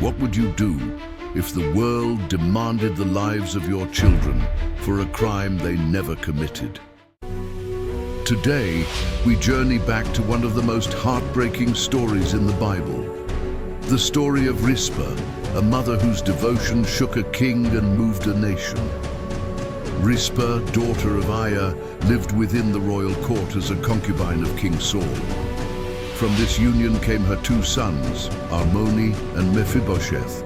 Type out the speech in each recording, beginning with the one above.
What would you do if the world demanded the lives of your children for a crime they never committed? Today, we journey back to one of the most heartbreaking stories in the Bible. The story of Rizpah, a mother whose devotion shook a king and moved a nation. Rizpah, daughter of Aiah, lived within the royal court as a concubine of King Saul. From this union came her two sons, Armoni and Mephibosheth,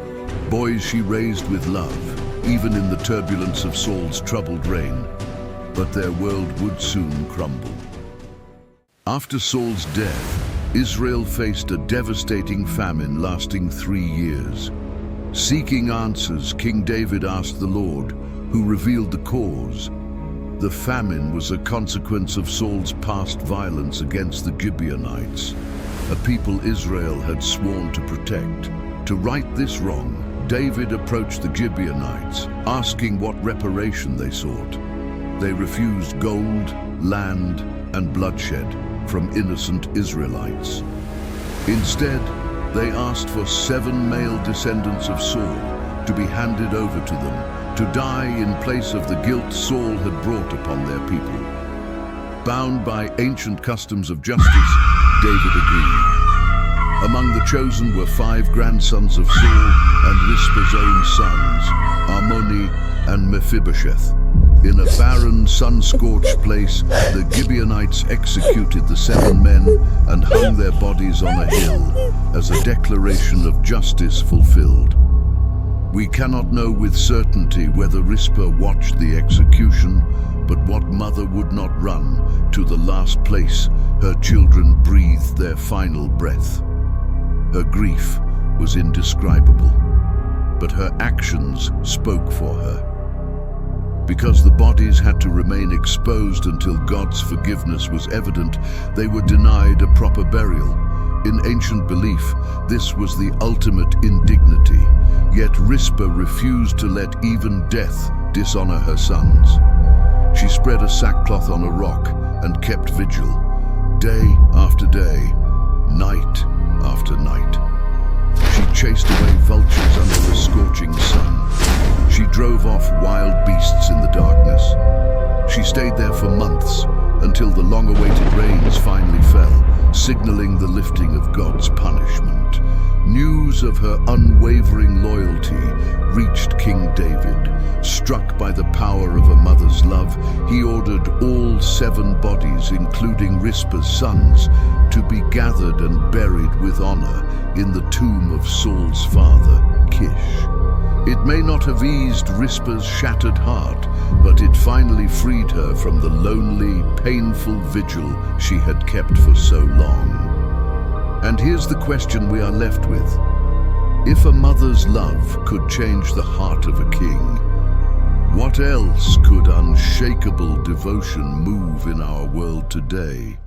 boys she raised with love, even in the turbulence of Saul's troubled reign. But their world would soon crumble. After Saul's death, Israel faced a devastating famine lasting 3 years. Seeking answers, King David asked the Lord, who revealed the cause. The famine was a consequence of Saul's past violence against the Gibeonites, a people Israel had sworn to protect. To right this wrong, David approached the Gibeonites, asking what reparation they sought. They refused gold, land, and bloodshed from innocent Israelites. Instead, they asked for 7 male descendants of Saul to be handed over to them, to die in place of the guilt Saul had brought upon their people. Bound by ancient customs of justice, David agreed. Among the chosen were 5 grandsons of Saul and Rizpah's own sons, Armoni and Mephibosheth. In a barren, sun-scorched place, the Gibeonites executed the 7 men and hung their bodies on a hill as a declaration of justice fulfilled. We cannot know with certainty whether Rizpah watched the execution, but what mother would not run to the last place her children breathed their final breath? Her grief was indescribable, but her actions spoke for her. Because the bodies had to remain exposed until God's forgiveness was evident, they were denied a proper burial. In ancient belief, this was the ultimate indignity. Yet Rizpah refused to let even death dishonor her sons. She spread a sackcloth on a rock and kept vigil, day after day, night after night. She chased away vultures under the scorching sun. She drove off wild beasts in the darkness. She stayed there for months until the long-awaited rains finally fell, signaling the lifting of God's punishment. News of her unwavering loyalty reached King David. Struck by the power of a mother's love, he ordered all 7 bodies, including Rizpah's sons, to be gathered and buried with honor in the tomb of Saul's father, Kish. It may not have eased Rizpah's shattered heart, but it finally freed her from the lonely, painful vigil she had kept for so long. And here's the question we are left with. If a mother's love could change the heart of a king, what else could unshakable devotion move in our world today?